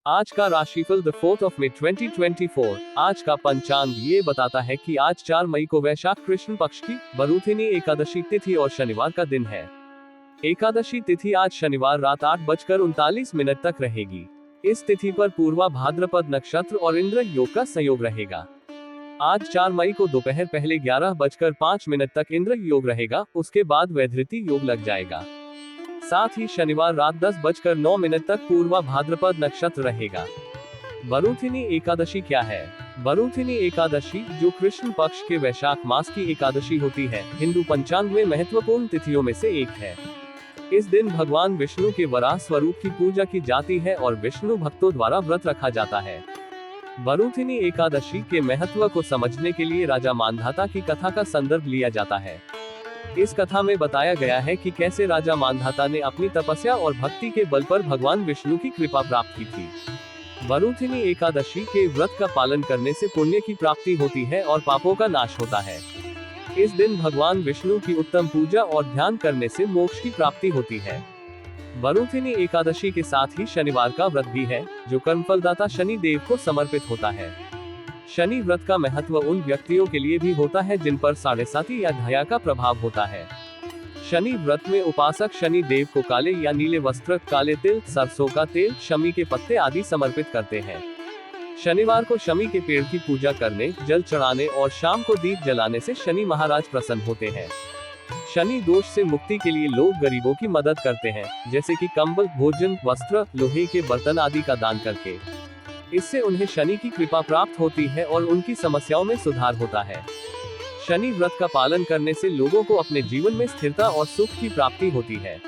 आज का राशिफल द 4th of May 2024। आज का पंचांग ये बताता है कि आज 4 मई को वैशाख कृष्ण पक्ष की बरूथिनी एकादशी तिथि और शनिवार का दिन है। एकादशी तिथि आज शनिवार रात 8:39 तक रहेगी। इस तिथि पर पूर्वा भाद्रपद नक्षत्र और इंद्र योग का संयोग रहेगा। आज 4 मई को दोपहर पहले 11:05 तक इंद्र योग रहेगा, उसके बाद वैधृति योग लग जाएगा। साथ ही शनिवार रात 10:09 तक पूर्वा भाद्रपद नक्षत्र रहेगा। बरूथिनी एकादशी क्या है? बरूथिनी एकादशी, जो कृष्ण पक्ष के वैशाख मास की एकादशी होती है, हिंदू पंचांग में महत्वपूर्ण तिथियों में से एक है। इस दिन भगवान विष्णु के वराह स्वरूप की पूजा की जाती है और विष्णु भक्तों द्वारा व्रत रखा जाता है। बरूथिनी एकादशी के महत्व को समझने के लिए राजा मांधाता की कथा का संदर्भ लिया जाता है। इस कथा में बताया गया है कि कैसे राजा मांधाता ने अपनी तपस्या और भक्ति के बल पर भगवान विष्णु की कृपा प्राप्त की थी। बरूथिनी एकादशी के व्रत का पालन करने से पुण्य की प्राप्ति होती है और पापों का नाश होता है। इस दिन भगवान विष्णु की उत्तम पूजा और ध्यान करने से मोक्ष की प्राप्ति होती है। बरूथिनी एकादशी के साथ ही शनिवार का व्रत भी है, जो कर्मफलदाता शनि देव को समर्पित होता है। शनि व्रत का महत्व उन व्यक्तियों के लिए भी होता है जिन पर साढ़ेसाती या धया का प्रभाव होता है। शनि व्रत में उपासक शनि देव को काले या नीले वस्त्र, काले तिल, सरसों का तेल, शमी के पत्ते आदि समर्पित करते हैं। शनिवार को शमी के पेड़ की पूजा करने, जल चढ़ाने और शाम को दीप जलाने से शनि महाराज प्रसन्न होते हैं। शनि दोष से मुक्ति के लिए लोग गरीबों की मदद करते हैं, जैसे कि कंबल, भोजन, वस्त्र, लोहे के बर्तन आदि का दान करके। इससे उन्हें शनि की कृपा प्राप्त होती है और उनकी समस्याओं में सुधार होता है। शनि व्रत का पालन करने से लोगों को अपने जीवन में स्थिरता और सुख की प्राप्ति होती है।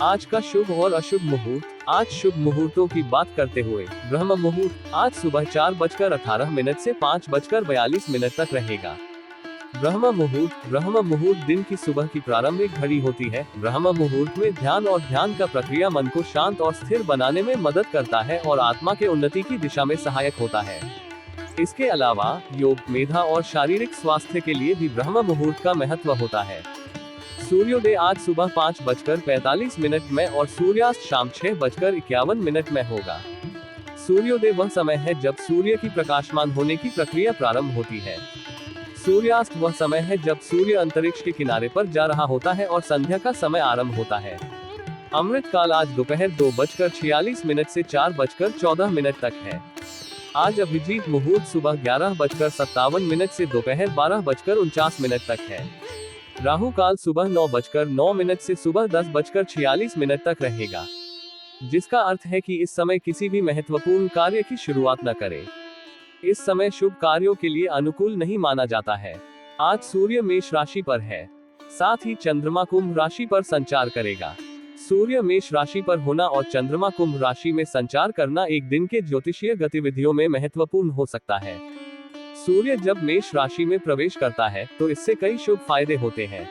आज का शुभ और अशुभ मुहूर्त। आज शुभ मुहूर्तों की बात करते हुए ब्रह्म मुहूर्त आज सुबह 4:18 से 5:42 तक रहेगा। ब्रह्म मुहूर्त दिन की सुबह की प्रारंभिक घड़ी होती है। ब्रह्म मुहूर्त में ध्यान और ध्यान का प्रक्रिया मन को शांत और स्थिर बनाने में मदद करता है और आत्मा के उन्नति की दिशा में सहायक होता है। इसके अलावा योग, मेधा और शारीरिक स्वास्थ्य के लिए भी ब्रह्म मुहूर्त का महत्व होता है। सूर्योदय आज सुबह 5:45 में और सूर्यास्त शाम 6:51 में होगा। सूर्योदय वह समय है जब सूर्य की प्रकाशमान होने की प्रक्रिया प्रारंभ होती है। सूर्यास्त वह समय है जब सूर्य अंतरिक्ष के किनारे पर जा रहा होता है और संध्या का समय आरंभ होता है। अमृत काल आज दोपहर 2:46 से 4:14 तक है। आज अभिजीत मुहूर्त सुबह 11:57 से दोपहर 12:49 तक है। राहु काल सुबह 9:09 से सुबह 10:46 तक रहेगा, जिसका अर्थ है कि इस समय किसी भी महत्वपूर्ण कार्य की शुरुआत न करें। इस समय शुभ कार्यों के लिए अनुकूल नहीं माना जाता है। आज सूर्य मेष राशि पर है, साथ ही चंद्रमा कुंभ राशि पर संचार करेगा। सूर्य मेष राशि पर होना और चंद्रमा कुंभ राशि में संचार करना एक दिन के ज्योतिषीय गतिविधियों में महत्वपूर्ण हो सकता है। सूर्य जब मेष राशि में प्रवेश करता है तो इससे कई शुभ फायदे होते हैं।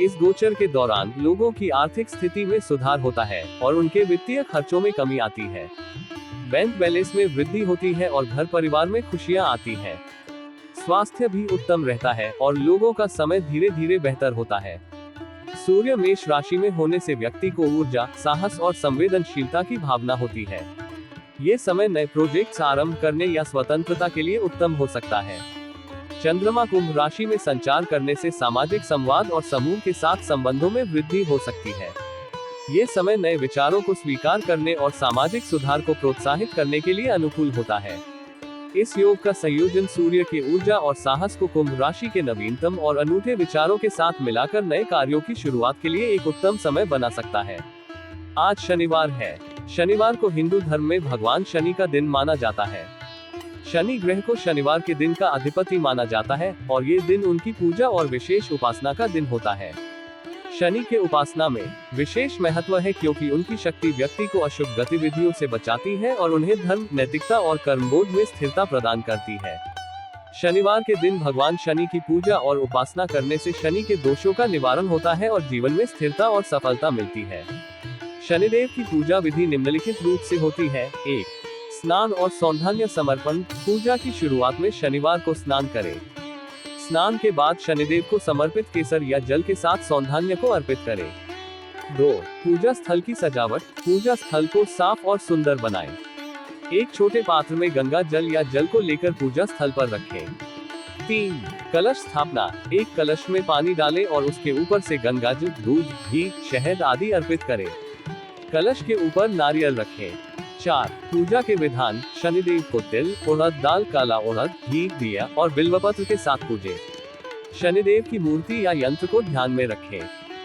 इस गोचर के दौरान लोगों की आर्थिक स्थिति में सुधार होता है और उनके वित्तीय खर्चों में कमी आती है। बैंक बैलेंस में वृद्धि होती है और घर परिवार में खुशियां आती हैं। स्वास्थ्य भी उत्तम रहता है और लोगों का समय धीरे धीरे बेहतर होता है। सूर्य मेष राशि में होने से व्यक्ति को ऊर्जा, साहस और संवेदनशीलता की भावना होती है। ये समय नए प्रोजेक्ट्स आरंभ करने या स्वतंत्रता के लिए उत्तम हो सकता है। चंद्रमा कुंभ राशि में संचार करने से सामाजिक संवाद और समूह के साथ संबंधों में वृद्धि हो सकती है। ये समय नए विचारों को स्वीकार करने और सामाजिक सुधार को प्रोत्साहित करने के लिए अनुकूल होता है। इस योग का संयोजन सूर्य के ऊर्जा और साहस को कुंभ राशि के नवीनतम और अनूठे विचारों के साथ मिलाकर नए कार्यों की शुरुआत के लिए एक उत्तम समय बना सकता है। आज शनिवार है। शनिवार को हिंदू धर्म में भगवान शनि का दिन माना जाता है। शनि ग्रह को शनिवार के दिन का अधिपति माना जाता है और ये दिन उनकी पूजा और विशेष उपासना का दिन होता है। शनि के उपासना में विशेष महत्व है क्योंकि उनकी शक्ति व्यक्ति को अशुभ गतिविधियों से बचाती है और उन्हें धर्म, नैतिकता और कर्मबोध में स्थिरता प्रदान करती है। शनिवार के दिन भगवान शनि की पूजा और उपासना करने से शनि के दोषों का निवारण होता है और जीवन में स्थिरता और सफलता मिलती है। शनिदेव की पूजा विधि निम्नलिखित रूप से होती है। 1. स्नान और सौंधान्य समर्पण। पूजा की शुरुआत में शनिवार को स्नान करें। स्नान के बाद शनिदेव को समर्पित केसर या जल के साथ सौंधान्य को अर्पित करें। 2. पूजा स्थल की सजावट। पूजा स्थल को साफ और सुंदर बनाएं। एक छोटे पात्र में गंगा जल या जल को लेकर पूजा स्थल पर रखें। 3. कलश स्थापना। एक कलश में पानी डालें और उसके ऊपर से गंगा जल, दूध, घी, शहद आदि अर्पित करें। कलश के ऊपर नारियल रखें। 4. पूजा के विधान। शनिदेव को तिल, उड़द दाल, काला उड़द, घी, दिया और बिल्वपत्र के साथ पूजें। शनिदेव की मूर्ति या यंत्र को ध्यान में रखें।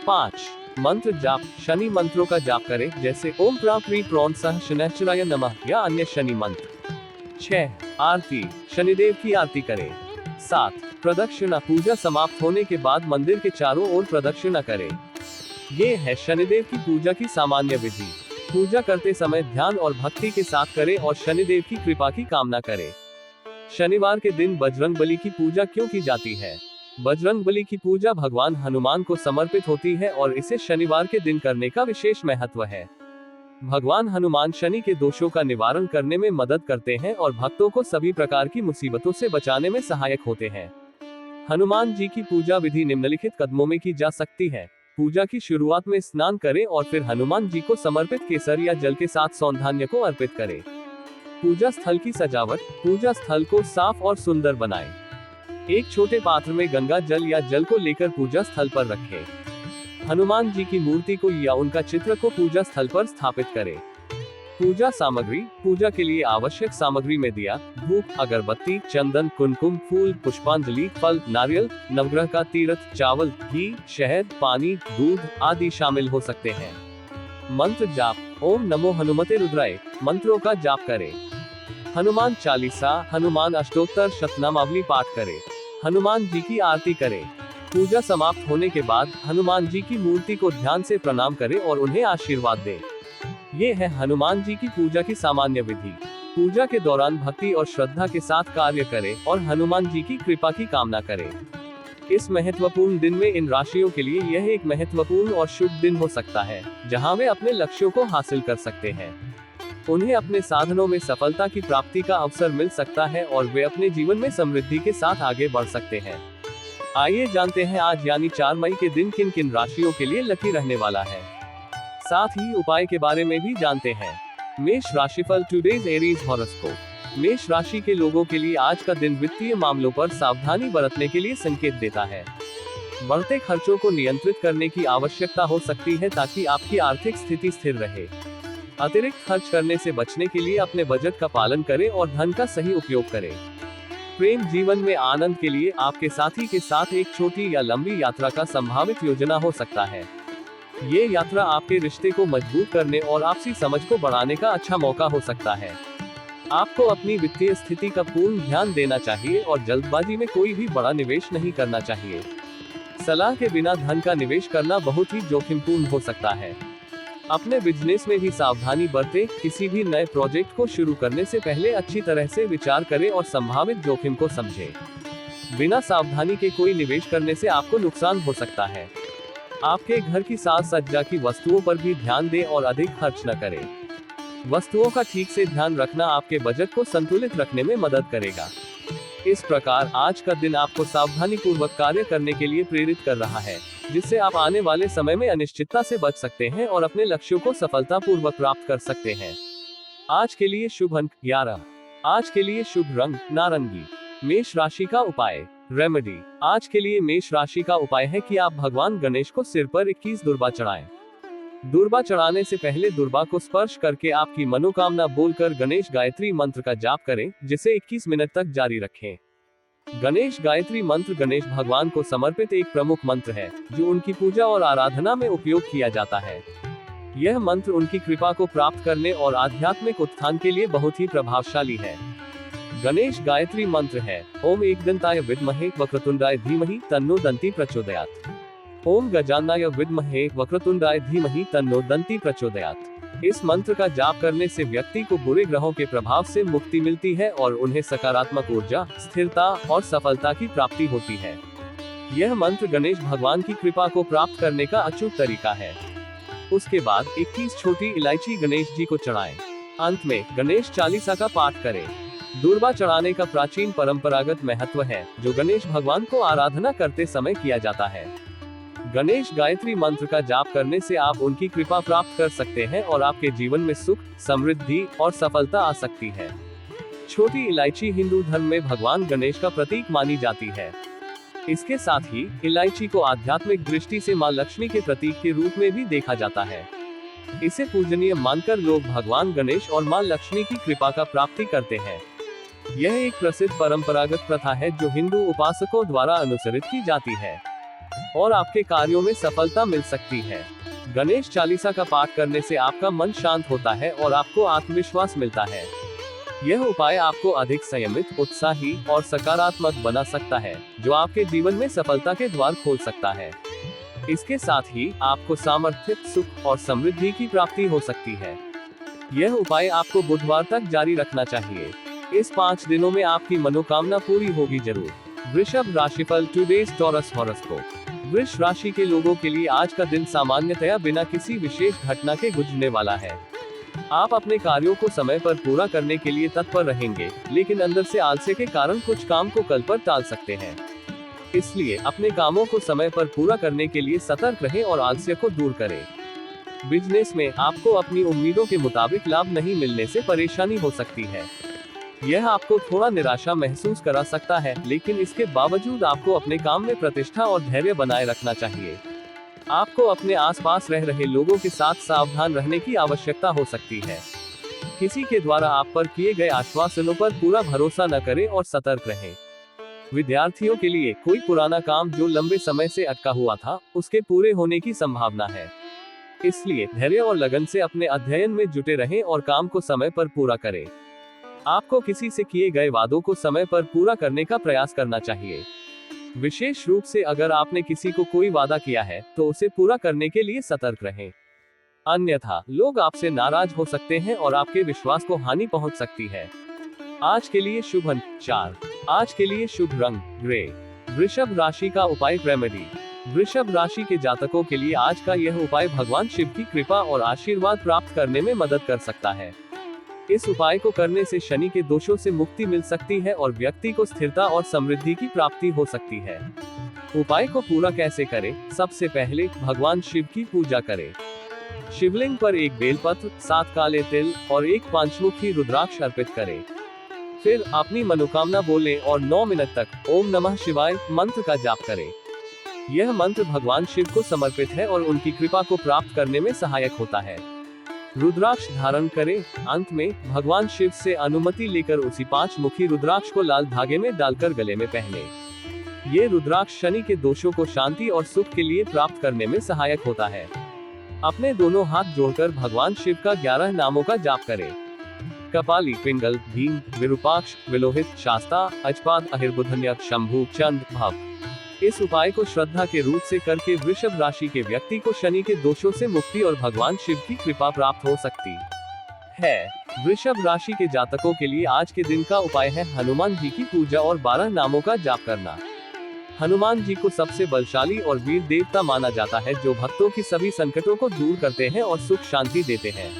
5. मंत्र जाप। शनि मंत्रों का जाप करें, जैसे ओम प्रा प्री प्रौन सह शनैश्चराय नमः या अन्य शनि मंत्र। 6. आरती। शनिदेव की आरती करें। 7. प्रदक्षिणा। पूजा समाप्त होने के बाद मंदिर के चारों ओर प्रदक्षिणा करें। ये है शनिदेव की पूजा की सामान्य विधि। पूजा करते समय ध्यान और भक्ति के साथ करें और शनिदेव की कृपा की कामना करें। शनिवार के दिन बजरंगबली की पूजा क्यों की जाती है? बजरंगबली की पूजा भगवान हनुमान को समर्पित होती है और इसे शनिवार के दिन करने का विशेष महत्व है। भगवान हनुमान शनि के दोषों का निवारण करने में मदद करते हैं और भक्तों को सभी प्रकार की मुसीबतों से बचाने में सहायक होते हैं। हनुमान जी की पूजा विधि निम्नलिखित कदमों में की जा सकती है। पूजा की शुरुआत में स्नान करें और फिर हनुमान जी को समर्पित केसर या जल के साथ सौंधान्य को अर्पित करें। पूजा स्थल की सजावट। पूजा स्थल को साफ और सुंदर बनाएं। एक छोटे पात्र में गंगा जल या जल को लेकर पूजा स्थल पर रखें। हनुमान जी की मूर्ति को या उनका चित्र को पूजा स्थल पर स्थापित करें। पूजा सामग्री। पूजा के लिए आवश्यक सामग्री में दिया, धूप, अगरबत्ती, चंदन, कुमकुम, फूल, पुष्पांजलि, फल, नारियल, नवग्रह का तीर्थ, चावल, घी, शहद, पानी, दूध आदि शामिल हो सकते हैं। मंत्र जाप। ओम नमो हनुमते रुद्राय मंत्रों का जाप करें। हनुमान चालीसा, हनुमान अष्टोत्तर शतनामावली पाठ करें। हनुमान जी की आरती करें। पूजा समाप्त होने के बाद हनुमान जी की मूर्ति को ध्यान से प्रणाम करें और उन्हें आशीर्वाद दें। ये है हनुमान जी की पूजा की सामान्य विधि। पूजा के दौरान भक्ति और श्रद्धा के साथ कार्य करें और हनुमान जी की कृपा की कामना करें। इस महत्वपूर्ण दिन में इन राशियों के लिए यह एक महत्वपूर्ण और शुभ दिन हो सकता है, जहां वे अपने लक्ष्यों को हासिल कर सकते हैं। उन्हें अपने साधनों में सफलता की प्राप्ति का अवसर मिल सकता है और वे अपने जीवन में समृद्धि के साथ आगे बढ़ सकते हैं। आइए जानते हैं आज यानी 4 मई के दिन किन किन राशियों के लिए लकी रहने वाला है। साथ ही उपाय के बारे में भी जानते हैं। मेष राशिफल। Today's Aries horoscope. मेष राशि के लोगों के लिए आज का दिन वित्तीय मामलों पर सावधानी बरतने के लिए संकेत देता है। बढ़ते खर्चों को नियंत्रित करने की आवश्यकता हो सकती है ताकि आपकी आर्थिक स्थिति स्थिर रहे। अतिरिक्त खर्च करने से बचने के लिए अपने बजट का पालन करें और धन का सही उपयोग करें। प्रेम जीवन में आनंद के लिए आपके साथी के साथ एक छोटी या लंबी यात्रा का संभावित योजना हो सकता है। ये यात्रा आपके रिश्ते को मजबूत करने और आपसी समझ को बढ़ाने का अच्छा मौका हो सकता है। आपको अपनी वित्तीय स्थिति का पूर्ण ध्यान देना चाहिए और जल्दबाजी में कोई भी बड़ा निवेश नहीं करना चाहिए। सलाह के बिना धन का निवेश करना बहुत ही जोखिमपूर्ण हो सकता है। अपने बिजनेस में भी सावधानी बरतें। किसी भी नए प्रोजेक्ट को शुरू करने से पहले अच्छी तरह से विचार करें और संभावित जोखिम को समझें। बिना सावधानी के कोई निवेश करने से आपको नुकसान हो सकता है। आपके घर की साज सज्जा की वस्तुओं पर भी ध्यान दें और अधिक खर्च न करें। वस्तुओं का ठीक से ध्यान रखना आपके बजट को संतुलित रखने में मदद करेगा। इस प्रकार आज का दिन आपको सावधानी पूर्वक कार्य करने के लिए प्रेरित कर रहा है, जिससे आप आने वाले समय में अनिश्चितता से बच सकते हैं और अपने लक्ष्यों को सफलतापूर्वक प्राप्त कर सकते हैं। आज के लिए शुभ अंक 11। आज के लिए शुभ रंग नारंगी। मेष राशि का उपाय। रेमेडी। आज के लिए मेष राशि का उपाय है कि आप भगवान गणेश को सिर पर 21 दुर्बा चढ़ाएं। दुर्बा चढ़ाने से पहले दुर्बा को स्पर्श करके आपकी मनोकामना बोलकर गणेश गायत्री मंत्र का जाप करें, जिसे 21 मिनट तक जारी रखें। गणेश गायत्री मंत्र गणेश भगवान को समर्पित एक प्रमुख मंत्र है, जो उनकी पूजा और आराधना में उपयोग किया जाता है। यह मंत्र उनकी कृपा को प्राप्त करने और आध्यात्मिक उत्थान के लिए बहुत ही प्रभावशाली है। गणेश गायत्री मंत्र है: ओम एकदंताय विद्महे वक्रतुंडाय धीमहि तन्नो दंती प्रचोदयात्। ओम गजाननाय विद्महे वक्रतुंडाय धीमहि तन्नो दंती प्रचोदयात्। इस मंत्र का जाप करने से व्यक्ति को बुरे ग्रहों के प्रभाव से मुक्ति मिलती है और उन्हें सकारात्मक ऊर्जा, स्थिरता और सफलता की प्राप्ति होती है। यह मंत्र गणेश भगवान की कृपा को प्राप्त करने का अचूक तरीका है। उसके बाद 21 छोटी इलायची गणेश जी को चढ़ाएं। अंत में गणेश चालीसा का पाठ करें। दुर्बा चढ़ाने का प्राचीन परंपरागत महत्व है, जो गणेश भगवान को आराधना करते समय किया जाता है। गणेश गायत्री मंत्र का जाप करने से आप उनकी कृपा प्राप्त कर सकते हैं और आपके जीवन में सुख, समृद्धि और सफलता आ सकती है। छोटी इलायची हिंदू धर्म में भगवान गणेश का प्रतीक मानी जाती है। इसके साथ ही इलायची को आध्यात्मिक दृष्टि से मां लक्ष्मी के प्रतीक के रूप में भी देखा जाता है। इसे पूजनीय मानकर लोग भगवान गणेश और मां लक्ष्मी की कृपा का प्राप्ति करते हैं। यह एक प्रसिद्ध परंपरागत प्रथा है जो हिंदू उपासकों द्वारा अनुसरित की जाती है और आपके कार्यों में सफलता मिल सकती है। गणेश चालीसा का पाठ करने से आपका मन शांत होता है और आपको आत्मविश्वास मिलता है। यह उपाय आपको अधिक संयमित, उत्साही और सकारात्मक बना सकता है, जो आपके जीवन में सफलता के द्वार खोल सकता है। इसके साथ ही आपको सामर्थ्य, सुख और समृद्धि की प्राप्ति हो सकती है। यह उपाय आपको बुधवार तक जारी रखना चाहिए। इस 5 दिनों में आपकी मनोकामना पूरी होगी जरूर। वृषभ राशिफल टुडेज टॉरस हॉरोस्कोप। वृष राशि के लोगों के लिए आज का दिन सामान्यतया बिना किसी विशेष घटना के गुजरने वाला है। आप अपने कार्यों को समय पर पूरा करने के लिए तत्पर रहेंगे, लेकिन अंदर से आलस्य के कारण कुछ काम को कल पर टाल सकते हैं। इसलिए अपने कामों को समय पर पूरा करने के लिए सतर्क रहें और आलस्य को दूर करें। बिजनेस में आपको अपनी उम्मीदों के मुताबिक लाभ नहीं मिलने से परेशानी हो सकती है। यह आपको थोड़ा निराशा महसूस करा सकता है, लेकिन इसके बावजूद आपको अपने काम में प्रतिष्ठा और धैर्य बनाए रखना चाहिए। आपको अपने आसपास रह रहे लोगों के साथ सावधान रहने की आवश्यकता हो सकती है। किसी के द्वारा आप पर किए गए आश्वासनों पर पूरा भरोसा न करें और सतर्क रहें। विद्यार्थियों के लिए कोई पुराना काम जो लंबे समय से अटका हुआ था, उसके पूरे होने की संभावना है। इसलिए धैर्य और लगन से अपने अध्ययन में जुटे रहें और काम को समय पर पूरा करें। आपको किसी से किए गए वादों को समय पर पूरा करने का प्रयास करना चाहिए। विशेष रूप से अगर आपने किसी को कोई वादा किया है, तो उसे पूरा करने के लिए सतर्क रहें। अन्यथा लोग आपसे नाराज हो सकते हैं और आपके विश्वास को हानि पहुंच सकती है। आज के लिए शुभ अंक 4। आज के लिए शुभ रंग ग्रे। वृषभ राशि का उपाय रेमेडी। वृषभ राशि के जातकों के लिए आज का यह उपाय भगवान शिव की कृपा और आशीर्वाद प्राप्त करने में मदद कर सकता है। इस उपाय को करने से शनि के दोषों से मुक्ति मिल सकती है और व्यक्ति को स्थिरता और समृद्धि की प्राप्ति हो सकती है। उपाय को पूरा कैसे करें? सबसे पहले भगवान शिव की पूजा करें। शिवलिंग पर एक बेलपत्र, 7 काले तिल और एक पंचमुखी रुद्राक्ष अर्पित करें। फिर अपनी मनोकामना बोलें और 9 मिनट तक ओम नमः शिवाय मंत्र का जाप करें। यह मंत्र भगवान शिव को समर्पित है और उनकी कृपा को प्राप्त करने में सहायक होता है। रुद्राक्ष धारण करें। अंत में भगवान शिव से अनुमति लेकर उसी 5 मुखी रुद्राक्ष को लाल धागे में डालकर गले में पहने। ये रुद्राक्ष शनि के दोषों को शांति और सुख के लिए प्राप्त करने में सहायक होता है। अपने दोनों हाथ जोड़कर भगवान शिव का 11 नामों का जाप करें। कपाली, पिंगल, भीम, विरूपाक्ष, विलोहित, शास्ता, अजपाद, अहिर्बुधन्य, शंभु, चंद, भव। इस उपाय को श्रद्धा के रूप से करके वृषभ राशि के व्यक्ति को शनि के दोषों से मुक्ति और भगवान शिव की कृपा प्राप्त हो सकती है। वृषभ राशि के जातकों के लिए आज के दिन का उपाय है हनुमान जी की पूजा और 12 नामों का जाप करना। हनुमान जी को सबसे बलशाली और वीर देवता माना जाता है, जो भक्तों की सभी संकटों को दूर करते हैं और सुख शांति देते हैं।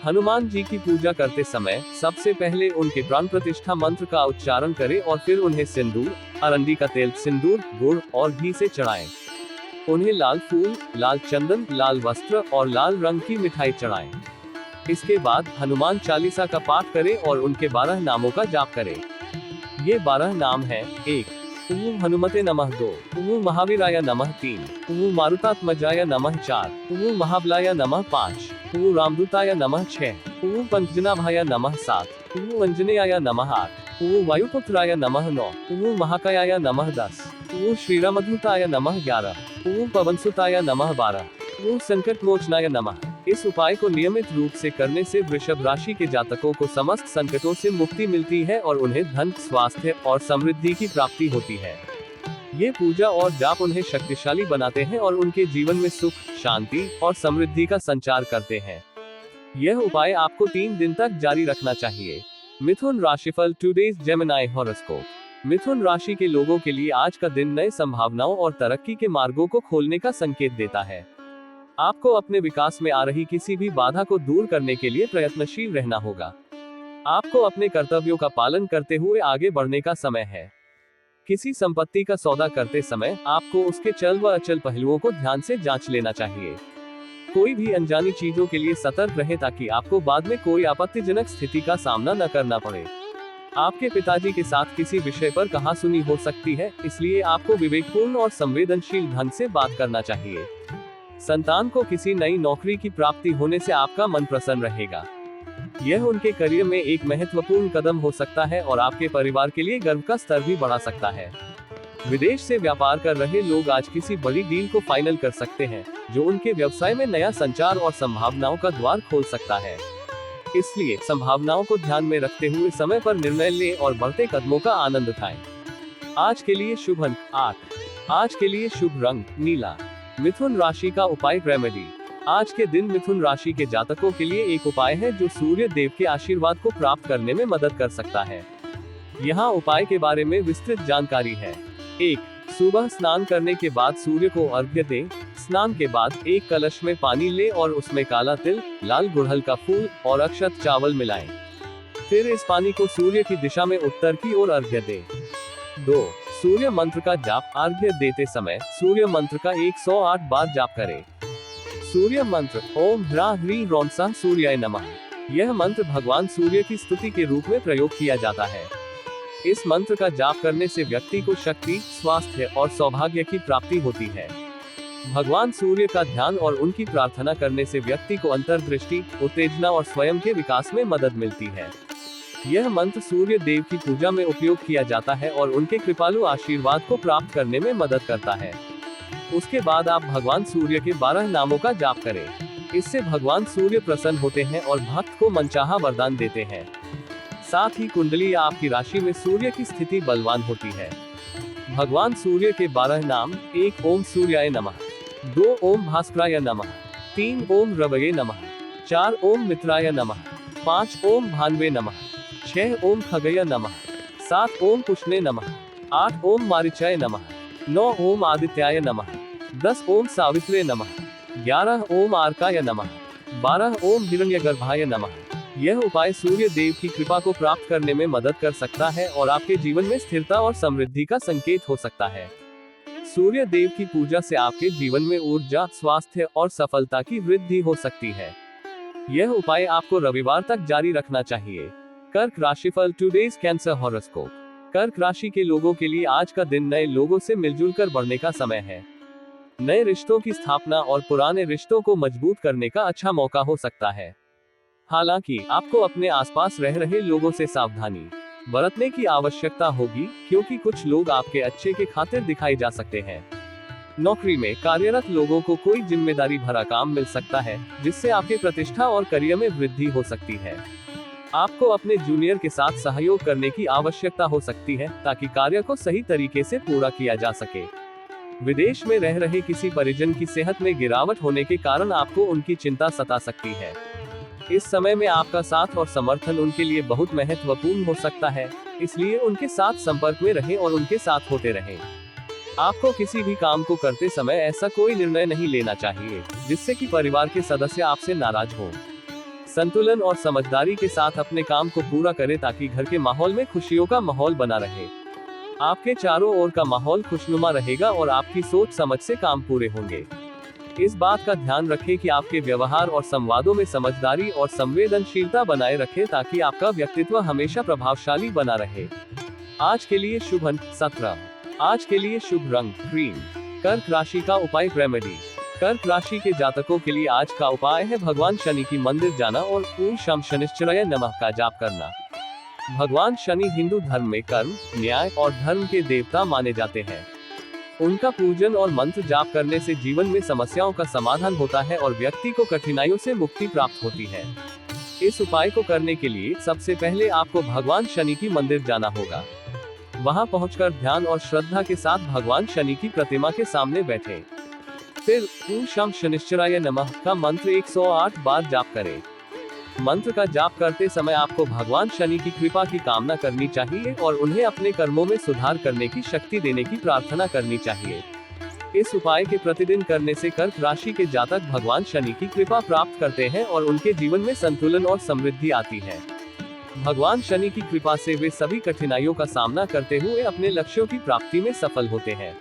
हनुमान जी की पूजा करते समय सबसे पहले उनके प्राण प्रतिष्ठा मंत्र का उच्चारण करें और फिर उन्हें सिंदूर, अरंडी का तेल, सिंदूर, गुड़ और घी से चढ़ाएं। उन्हें लाल फूल, लाल चंदन, लाल वस्त्र और लाल रंग की मिठाई चढ़ाएं। इसके बाद हनुमान चालीसा का पाठ करें और उनके 12 नामों का जाप करें। ये 12 नाम हैं: 1 ओम हनुमते नमः, 2 ओम महावीराय नमः, 3 ओम मारुतात्मजाय नमः, 4 ओम महाबलाय नमः, 5 ओम रामदूताय नमः, 6 ओम पंचजनाभाय नमः, 7 ओम अंजनेयाय नमः, 8 ओम वायुपुत्राय नमः, 9 ओम महाकायाय नमः, 10 ओम श्रीरामदूताय नमः, 11 ओम पवनसुताय नमः, 12 ओम संकटमोचनाय नमः। इस उपाय को नियमित रूप से करने से वृषभ राशि के जातकों को समस्त संकटों से मुक्ति मिलती है और उन्हें धन, स्वास्थ्य और समृद्धि की प्राप्ति होती है। ये पूजा और जाप उन्हें शक्तिशाली बनाते हैं और उनके जीवन में सुख, शांति और समृद्धि का संचार करते हैं। यह उपाय आपको 3 दिन तक जारी रखना चाहिए। मिथुन राशिफल टुडेज जेमिनी हॉरोस्कोप। मिथुन राशि के लोगों के लिए आज का दिन नए संभावनाओं और तरक्की के मार्गों को खोलने का संकेत देता है। आपको अपने विकास में आ रही किसी भी बाधा को दूर करने के लिए प्रयत्नशील रहना होगा। आपको अपने कर्तव्यों का पालन करते हुए आगे बढ़ने का समय है। किसी संपत्ति का सौदा करते समय आपको उसके चल व अचल पहलुओं को ध्यान से जांच लेना चाहिए। कोई भी अनजानी चीजों के लिए सतर्क रहें ताकि आपको बाद में कोई आपत्तिजनक स्थिति का सामना न करना पड़े। आपके पिताजी के साथ किसी विषय पर कहासुनी हो सकती है, इसलिए आपको विवेकपूर्ण और संवेदनशील ढंग से बात करना चाहिए। संतान को किसी नई नौकरी की प्राप्ति होने से आपका मन प्रसन्न रहेगा। यह उनके करियर में एक महत्वपूर्ण कदम हो सकता है और आपके परिवार के लिए गर्व का स्तर भी बढ़ा सकता है। विदेश से व्यापार कर रहे लोग आज किसी बड़ी डील को फाइनल कर सकते हैं, जो उनके व्यवसाय में नया संचार और संभावनाओं का द्वार खोल सकता है। इसलिए संभावनाओं को ध्यान में रखते हुए समय पर निर्णय लें और बढ़ते कदमों का आनंद उठाएं। आज के लिए शुभ अंक 8। आज के लिए शुभ रंग नीला। मिथुन राशि का उपाय रेमेडी। आज के दिन मिथुन राशि के जातकों के लिए एक उपाय है जो सूर्य देव के आशीर्वाद को प्राप्त करने में मदद कर सकता है। यहाँ उपाय के बारे में विस्तृत जानकारी है। 1. सुबह स्नान करने के बाद सूर्य को अर्घ्य दें। स्नान के बाद एक कलश में पानी लें और उसमें काला तिल, लाल गुड़हल का फूल और अक्षत चावल मिलाएं। फिर इस पानी को सूर्य की दिशा में उत्तर की ओर अर्घ्य दें। 2. सूर्य मंत्र का जाप। अर्घ्य देते समय सूर्य मंत्र का 108 बार जाप करें। सूर्य मंत्र ओम ह्रा ह्री रौंसा सूर्याय नमः। यह मंत्र भगवान सूर्य की स्तुति के रूप में प्रयोग किया जाता है। इस मंत्र का जाप करने से व्यक्ति को शक्ति, स्वास्थ्य और सौभाग्य की प्राप्ति होती है। भगवान सूर्य का ध्यान और उनकी प्रार्थना करने से व्यक्ति को अंतर्दृष्टि, उत्तेजना और स्वयं के विकास में मदद मिलती है। यह मंत्र सूर्य देव की पूजा में उपयोग किया जाता है और उनके कृपालु आशीर्वाद को प्राप्त करने में मदद करता है। उसके बाद आप भगवान सूर्य के 12 नामों का जाप करें। इससे भगवान सूर्य प्रसन्न होते हैं और भक्त को मनचाहा वरदान देते हैं। साथ ही कुंडली या आपकी राशि में सूर्य की स्थिति बलवान होती है। भगवान सूर्य के 12 नाम: 1. ओम सूर्याय नमः। 2. ओम भास्कराय नमः। 3. ओम रवये नमः। 4. ओम मित्राय नमः। 5. ओम भान्वे नमः। 6. ओम खगय नमः। 7. ओम पुष्णे नमः। 8. ओम मारीचाय नमः। 9. ओम आदित्याय नमः। 10. ओम सावित्रे नमः। 11. ओम आर्काय नमः। 12. ओम हिरण्यगर्भाय नमः। यह उपाय सूर्य देव की कृपा को प्राप्त करने में मदद कर सकता है और आपके जीवन में स्थिरता और समृद्धि का संकेत हो सकता है। सूर्य देव की पूजा से आपके जीवन में ऊर्जा, स्वास्थ्य और सफलता की वृद्धि हो सकती है। यह उपाय आपको रविवार तक जारी रखना चाहिए। कर्क राशिफल टुडेज कैंसर हॉरोस्कोप। कर्क राशि के लोगों के लिए आज का दिन नए लोगों से मिलजुल कर बढ़ने का समय है। नए रिश्तों की स्थापना और पुराने रिश्तों को मजबूत करने का अच्छा मौका हो सकता है। हालांकि आपको अपने आसपास रह रहे लोगों से सावधानी बरतने की आवश्यकता होगी, क्योंकि कुछ लोग आपके अच्छे के खातिर दिखाए जा सकते हैं। नौकरी में कार्यरत लोगों को कोई जिम्मेदारी भरा काम मिल सकता है, जिससे आपके प्रतिष्ठा और करियर में वृद्धि हो सकती है। आपको अपने जूनियर के साथ सहयोग करने की आवश्यकता हो सकती है, ताकि कार्य को सही तरीके से पूरा किया जा सके। विदेश में रह रहे किसी परिजन की सेहत में गिरावट होने के कारण आपको उनकी चिंता सता सकती है। इस समय में आपका साथ और समर्थन उनके लिए बहुत महत्वपूर्ण हो सकता है, इसलिए उनके साथ संपर्क में रहें और उनके साथ होते रहें। आपको किसी भी काम को करते समय ऐसा कोई निर्णय नहीं लेना चाहिए जिससे कि परिवार के सदस्य आपसे नाराज हों। संतुलन और समझदारी के साथ अपने काम को पूरा करें ताकि घर के माहौल में खुशियों का माहौल बना रहे। आपके चारों ओर का माहौल खुशनुमा रहेगा और आपकी सोच समझ से काम पूरे होंगे। इस बात का ध्यान रखें कि आपके व्यवहार और संवादों में समझदारी और संवेदनशीलता बनाए रखें ताकि आपका व्यक्तित्व हमेशा प्रभावशाली बना रहे। आज के लिए शुभ अंक 17। आज के लिए शुभ रंग ग्रीन। कर्क राशि का उपाय रेमेडी। कर्क राशि के जातकों के लिए आज का उपाय है भगवान शनि की मंदिर जाना और ओम शम शनिश्चराय नमः का जाप करना। भगवान शनि हिंदू धर्म में कर्म, न्याय और धर्म के देवता माने जाते हैं। उनका पूजन और मंत्र जाप करने से जीवन में समस्याओं का समाधान होता है और व्यक्ति को कठिनाइयों से मुक्ति प्राप्त होती है। इस उपाय को करने के लिए सबसे पहले आपको भगवान शनि की मंदिर जाना होगा। वहां पहुंचकर ध्यान और श्रद्धा के साथ भगवान शनि की प्रतिमा के सामने बैठे। फिर ओम शम शनिश्चराय नमः का मंत्र 108 बार जाप करें। मंत्र का जाप करते समय आपको भगवान शनि की कृपा की कामना करनी चाहिए और उन्हें अपने कर्मों में सुधार करने की शक्ति देने की प्रार्थना करनी चाहिए। इस उपाय के प्रतिदिन करने से कर्क राशि के जातक भगवान शनि की कृपा प्राप्त करते हैं और उनके जीवन में संतुलन और समृद्धि आती है। भगवान शनि की कृपा से वे सभी कठिनाइयों का सामना करते हुए अपने लक्ष्यों की प्राप्ति में सफल होते हैं।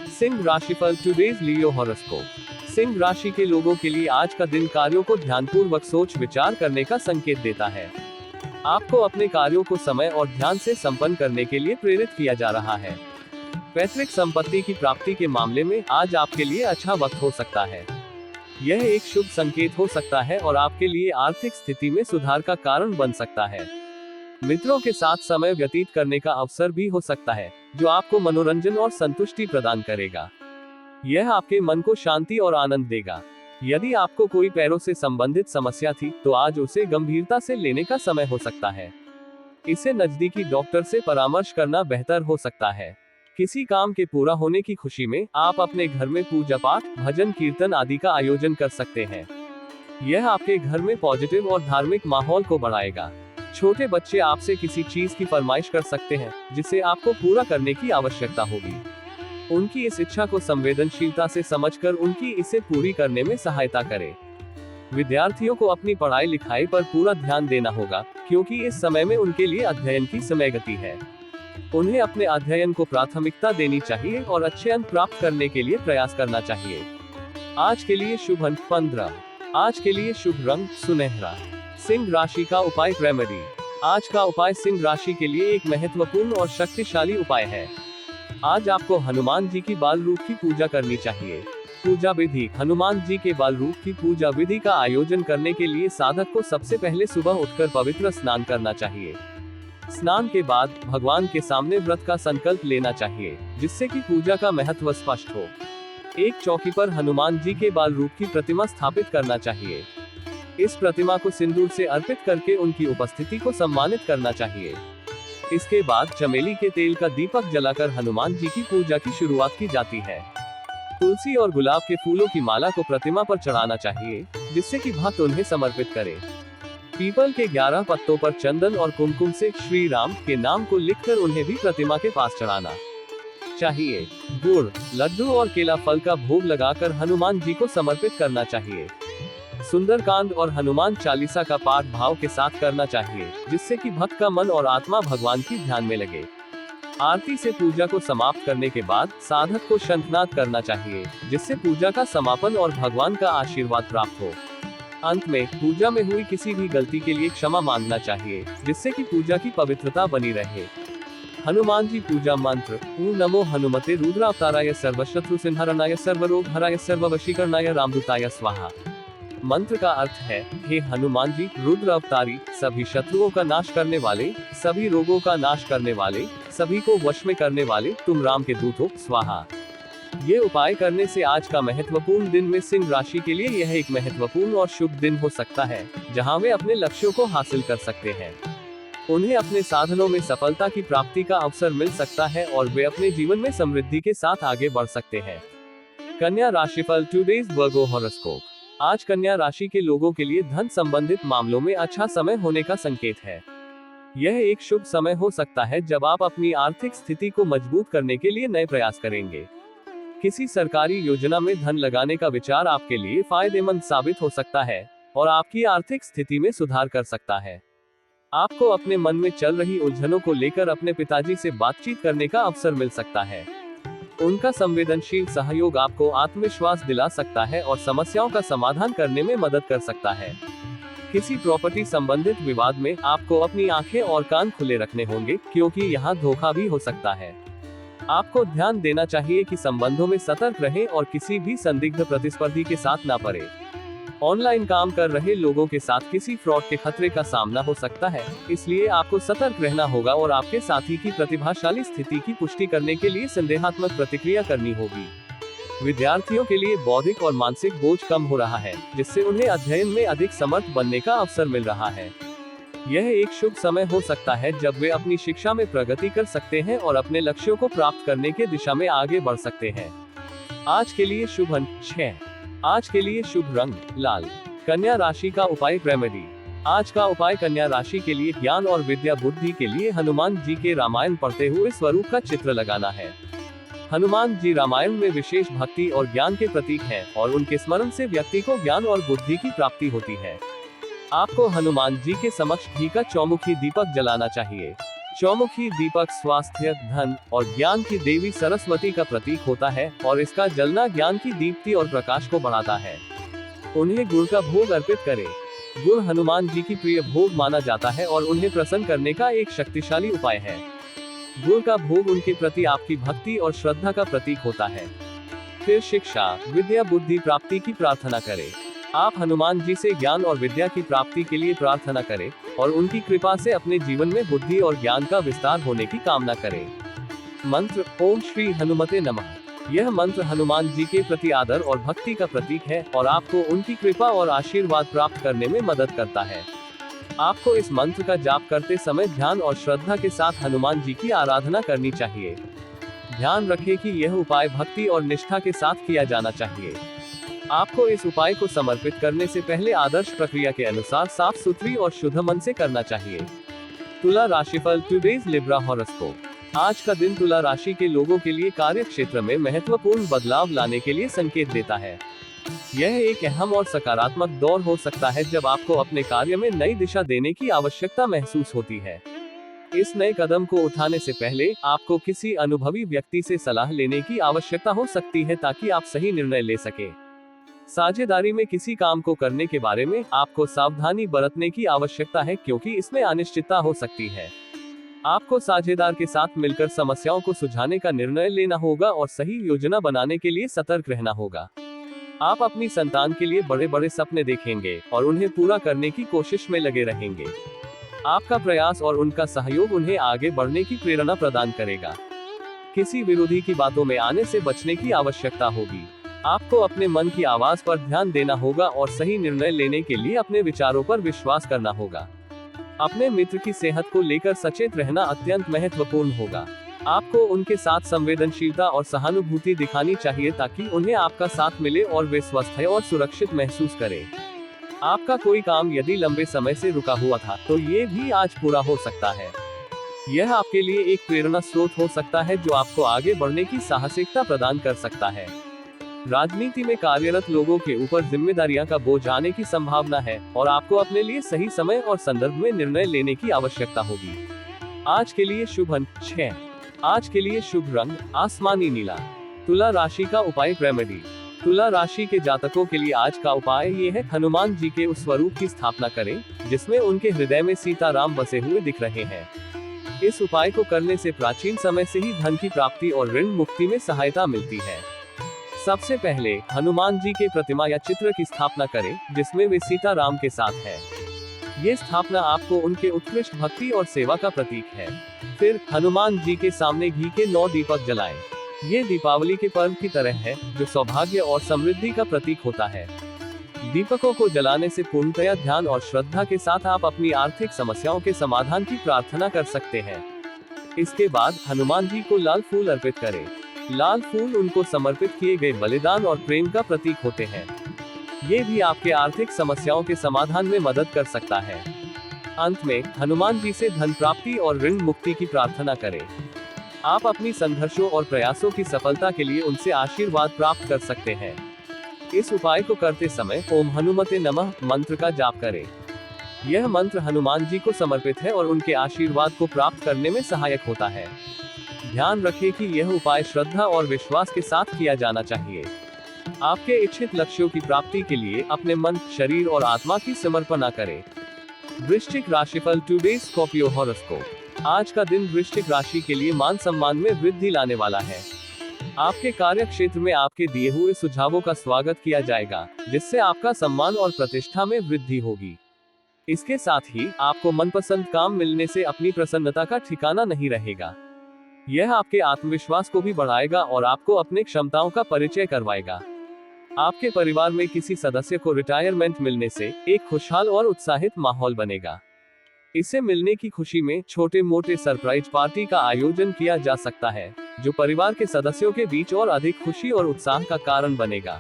सिंह राशिफल टुडेज लियो हॉरोस्कोप। सिंह राशि के लोगों के लिए आज का दिन कार्यों को ध्यानपूर्वक सोच विचार करने का संकेत देता है। आपको अपने कार्यों को समय और ध्यान से संपन्न करने के लिए प्रेरित किया जा रहा है। पैतृक संपत्ति की प्राप्ति के मामले में आज आपके लिए अच्छा वक्त हो सकता है। यह एक शुभ संकेत हो सकता है और आपके लिए आर्थिक स्थिति में सुधार का कारण बन सकता है। मित्रों के साथ समय व्यतीत करने का अवसर भी हो सकता है, जो आपको मनोरंजन और संतुष्टि प्रदान करेगा। यह आपके मन को शांति और आनंद देगा। यदि आपको कोई पैरों से संबंधित समस्या थी, तो आज उसे गंभीरता से लेने का समय हो सकता है। इसे नजदीकी डॉक्टर से परामर्श करना बेहतर हो सकता है। किसी काम के पूरा होने की खुशी में आप अपने घर में पूजा पाठ, भजन कीर्तन आदि का आयोजन कर सकते हैं। यह आपके घर में पॉजिटिव और धार्मिक माहौल को बढ़ाएगा। छोटे बच्चे आपसे किसी चीज की फरमाइश कर सकते हैं, जिसे आपको पूरा करने की आवश्यकता होगी। उनकी इस इच्छा को संवेदनशीलता से समझकर उनकी इसे पूरी करने में सहायता करें। विद्यार्थियों को अपनी पढ़ाई लिखाई पर पूरा ध्यान देना होगा, क्योंकि इस समय में उनके लिए अध्ययन की समय गति है। उन्हें अपने अध्ययन को प्राथमिकता देनी चाहिए और अच्छे अंक प्राप्त करने के लिए प्रयास करना चाहिए। आज के लिए शुभ अंक 15। आज के लिए शुभ रंग सुनहरा। सिंह राशि का उपाय रेमेडी। आज का उपाय सिंह राशि के लिए एक महत्वपूर्ण और शक्तिशाली उपाय है। आज आपको हनुमान जी की बाल रूप की पूजा करनी चाहिए। पूजा विधि। हनुमान जी के बाल रूप की पूजा विधि का आयोजन करने के लिए साधक को सबसे पहले सुबह उठकर पवित्र स्नान करना चाहिए। स्नान के बाद भगवान के सामने व्रत का संकल्प लेना चाहिए, जिससे कि पूजा का महत्व स्पष्ट हो। एक चौकी पर हनुमान जी के बाल रूप की प्रतिमा स्थापित करना चाहिए। इस प्रतिमा को सिंदूर से अर्पित करके उनकी उपस्थिति को सम्मानित करना चाहिए। इसके बाद चमेली के तेल का दीपक जलाकर हनुमान जी की पूजा की शुरुआत की जाती है। तुलसी और गुलाब के फूलों की माला को प्रतिमा पर चढ़ाना चाहिए, जिससे कि भक्त उन्हें समर्पित करे। पीपल के 11 पत्तों पर चंदन और कुमकुम से श्री राम के नाम को लिखकर उन्हें भी प्रतिमा के पास चढ़ाना चाहिए। गुड़, लड्डू और केला फल का भोग लगाकर हनुमान जी को समर्पित करना चाहिए। सुंदरकांड और हनुमान चालीसा का पाठ भाव के साथ करना चाहिए, जिससे कि भक्त का मन और आत्मा भगवान की ध्यान में लगे। आरती से पूजा को समाप्त करने के बाद साधक को शंखनाद करना चाहिए, जिससे पूजा का समापन और भगवान का आशीर्वाद प्राप्त हो। अंत में पूजा में हुई किसी भी गलती के लिए क्षमा मांगना चाहिए, जिससे कि पूजा की पवित्रता बनी रहे। हनुमान जी पूजा मंत्र। ओम नमो हनुमते रुद्रावताराय सर्वशत्रु संहरणाय सर्वरोग हराय सर्ववशीकरणाय रामदूताय स्वाहा। मंत्र का अर्थ है, हे हनुमान जी, रुद्र अवतारी, सभी शत्रुओं का नाश करने वाले, सभी रोगों का नाश करने वाले, सभी को वश में करने वाले, तुम राम के दूत हो, स्वाहा। ये उपाय करने से आज का महत्वपूर्ण दिन में सिंह राशि के लिए यह एक महत्वपूर्ण और शुभ दिन हो सकता है, जहां वे अपने लक्ष्यों को हासिल कर सकते हैं। उन्हें अपने साधनों में सफलता की प्राप्ति का अवसर मिल सकता है और वे अपने जीवन में समृद्धि के साथ आगे बढ़ सकते हैं। कन्या राशिफल टुडेज वर्गो हॉरोस्कोप। आज कन्या राशि के लोगों के लिए धन संबंधित मामलों में अच्छा समय होने का संकेत है। यह एक शुभ समय हो सकता है जब आप अपनी आर्थिक स्थिति को मजबूत करने के लिए नए प्रयास करेंगे। किसी सरकारी योजना में धन लगाने का विचार आपके लिए फायदेमंद साबित हो सकता है और आपकी आर्थिक स्थिति में सुधार कर सकता है। आपको अपने मन में चल रही उलझनों को लेकर अपने पिताजी से बातचीत करने का अवसर मिल सकता है। उनका संवेदनशील सहयोग आपको आत्मविश्वास दिला सकता है और समस्याओं का समाधान करने में मदद कर सकता है। किसी प्रॉपर्टी संबंधित विवाद में आपको अपनी आंखें और कान खुले रखने होंगे, क्योंकि यहाँ धोखा भी हो सकता है। आपको ध्यान देना चाहिए कि संबंधों में सतर्क रहें और किसी भी संदिग्ध प्रतिस्पर्धी के साथ ना पड़े। ऑनलाइन काम कर रहे लोगों के साथ किसी फ्रॉड के खतरे का सामना हो सकता है, इसलिए आपको सतर्क रहना होगा और आपके साथी की प्रतिभाशाली स्थिति की पुष्टि करने के लिए संदेहात्मक प्रतिक्रिया करनी होगी। विद्यार्थियों के लिए बौद्धिक और मानसिक बोझ कम हो रहा है, जिससे उन्हें अध्ययन में अधिक समर्थ बनने का अवसर मिल रहा है। यह एक शुभ समय हो सकता है जब वे अपनी शिक्षा में प्रगति कर सकते हैं और अपने लक्ष्यों को प्राप्त करने के दिशा में आगे बढ़ सकते हैं। आज के लिए शुभ अंक 6। आज के लिए शुभ रंग लाल। कन्या राशि का उपाय रेमेडी। आज का उपाय कन्या राशि के लिए ज्ञान और विद्या बुद्धि के लिए हनुमान जी के रामायण पढ़ते हुए स्वरूप का चित्र लगाना है। हनुमान जी रामायण में विशेष भक्ति और ज्ञान के प्रतीक हैं और उनके स्मरण से व्यक्ति को ज्ञान और बुद्धि की प्राप्ति होती है। आपको हनुमान जी के समक्ष घी का चौमुखी दीपक जलाना चाहिए। चौमुखी दीपक स्वास्थ्य, धन और ज्ञान की देवी सरस्वती का प्रतीक होता है और इसका जलना ज्ञान की दीप्ति और प्रकाश को बढ़ाता है। उन्हें गुड़ का भोग अर्पित करें। गुड़ हनुमान जी की प्रिय भोग माना जाता है और उन्हें प्रसन्न करने का एक शक्तिशाली उपाय है। गुड़ का भोग उनके प्रति आपकी भक्ति और श्रद्धा का प्रतीक होता है। फिर शिक्षा, विद्या, बुद्धि प्राप्ति की प्रार्थना करें। आप हनुमान जी से ज्ञान और विद्या की प्राप्ति के लिए प्रार्थना करें और उनकी कृपा से अपने जीवन में बुद्धि और ज्ञान का विस्तार होने की कामना करें। मंत्र: ओम श्री हनुमते नमः। यह मंत्र हनुमान जी के प्रति आदर और भक्ति का प्रतीक है और आपको उनकी कृपा और आशीर्वाद प्राप्त करने में मदद करता है। आपको इस मंत्र का जाप करते समय ध्यान और श्रद्धा के साथ हनुमान जी की आराधना करनी चाहिए। ध्यान रखें कि यह उपाय भक्ति और निष्ठा के साथ किया जाना चाहिए। आपको इस उपाय को समर्पित करने से पहले आदर्श प्रक्रिया के अनुसार साफ सुथरी और शुद्ध मन से करना चाहिए। तुला राशिफल, टुडेज लिब्रा हॉरोस्कोप। आज का दिन तुला राशि के लोगों के लिए कार्य क्षेत्र में महत्वपूर्ण बदलाव लाने के लिए संकेत देता है। यह एक अहम और सकारात्मक दौर हो सकता है जब आपको अपने कार्य में नई दिशा देने की आवश्यकता महसूस होती है। इस नए कदम को उठाने से पहले आपको किसी अनुभवी व्यक्ति से सलाह लेने की आवश्यकता हो सकती है ताकि आप सही निर्णय ले सकें। साझेदारी में किसी काम को करने के बारे में आपको सावधानी बरतने की आवश्यकता है क्योंकि इसमें अनिश्चितता हो सकती है। आपको साझेदार के साथ मिलकर समस्याओं को सुलझाने का निर्णय लेना होगा और सही योजना बनाने के लिए सतर्क रहना होगा। आप अपनी संतान के लिए बड़े बड़े सपने देखेंगे और उन्हें पूरा करने की कोशिश में लगे रहेंगे। आपका प्रयास और उनका सहयोग उन्हें आगे बढ़ने की प्रेरणा प्रदान करेगा। किसी विरोधी की बातों में आने से बचने की आवश्यकता होगी। आपको अपने मन की आवाज पर ध्यान देना होगा और सही निर्णय लेने के लिए अपने विचारों पर विश्वास करना होगा। अपने मित्र की सेहत को लेकर सचेत रहना अत्यंत महत्वपूर्ण होगा। आपको उनके साथ संवेदनशीलता और सहानुभूति दिखानी चाहिए ताकि उन्हें आपका साथ मिले और वे स्वस्थ और सुरक्षित महसूस करें। आपका कोई काम यदि लंबे समय से रुका हुआ था तो ये भी आज पूरा हो सकता है। यह आपके लिए एक प्रेरणा स्रोत हो सकता है जो आपको आगे बढ़ने की साहसिकता प्रदान कर सकता है। राजनीति में कार्यरत लोगों के ऊपर जिम्मेदारियां का बोझ आने की संभावना है और आपको अपने लिए सही समय और संदर्भ में निर्णय लेने की आवश्यकता होगी। आज के लिए शुभ अंक 6। आज के लिए शुभ रंग आसमानी नीला। तुला राशि का उपाय रेमेडी। तुला राशि के जातकों के लिए आज का उपाय ये है, हनुमान जी के उस स्वरूप की स्थापना करें जिसमें उनके हृदय में सीताराम बसे हुए दिख रहे हैं। इस उपाय को करने से प्राचीन समय से ही धन की प्राप्ति और ऋण मुक्ति में सहायता मिलती है। सबसे पहले हनुमान जी के प्रतिमा या चित्र की स्थापना करें जिसमें वे सीताराम के साथ है। ये स्थापना आपको उनके उत्कृष्ट भक्ति और सेवा का प्रतीक है। फिर हनुमान जी के सामने घी के 9 दीपक जलाएं। ये दीपावली के पर्व की तरह है जो सौभाग्य और समृद्धि का प्रतीक होता है। दीपकों को जलाने से पूर्णतया ध्यान और श्रद्धा के साथ आप अपनी आर्थिक समस्याओं के समाधान की प्रार्थना कर सकते हैं। इसके बाद हनुमान जी को लाल फूल अर्पित करें। लाल फूल उनको समर्पित किए गए बलिदान और प्रेम का प्रतीक होते हैं। ये भी आपके आर्थिक समस्याओं के समाधान में मदद कर सकता है। अंत में हनुमान जी से धन प्राप्ति और ऋण मुक्ति की प्रार्थना करें। आप अपनी संघर्षों और प्रयासों की सफलता के लिए उनसे आशीर्वाद प्राप्त कर सकते हैं। इस उपाय को करते समय ओम हनुमते नमः मंत्र का जाप करें। यह मंत्र हनुमान जी को समर्पित है और उनके आशीर्वाद को प्राप्त करने में सहायक होता है। ध्यान रखें कि यह उपाय श्रद्धा और विश्वास के साथ किया जाना चाहिए। आपके इच्छित लक्ष्यों की प्राप्ति के लिए अपने मन, शरीर और आत्मा की समर्पणा करें। वृश्चिक राशिफल, टुडेज स्कॉर्पियो हॉरोस्कोप। आज का दिन वृश्चिक राशि के लिए मान सम्मान में वृद्धि लाने वाला है। आपके कार्य क्षेत्र में आपके दिए हुए सुझावों का स्वागत किया जाएगा जिससे आपका सम्मान और प्रतिष्ठा में वृद्धि होगी। इसके साथ ही आपको मनपसंद काम मिलने से अपनी प्रसन्नता का ठिकाना नहीं रहेगा। यह आपके आत्मविश्वास को भी बढ़ाएगा और आपको अपने क्षमताओं का परिचय करवाएगा। आपके परिवार में किसी सदस्य को रिटायरमेंट मिलने से एक खुशहाल और उत्साहित माहौल बनेगा। इसे मिलने की खुशी में छोटे मोटे सरप्राइज पार्टी का आयोजन किया जा सकता है जो परिवार के सदस्यों के बीच और अधिक खुशी और उत्साह का कारण बनेगा।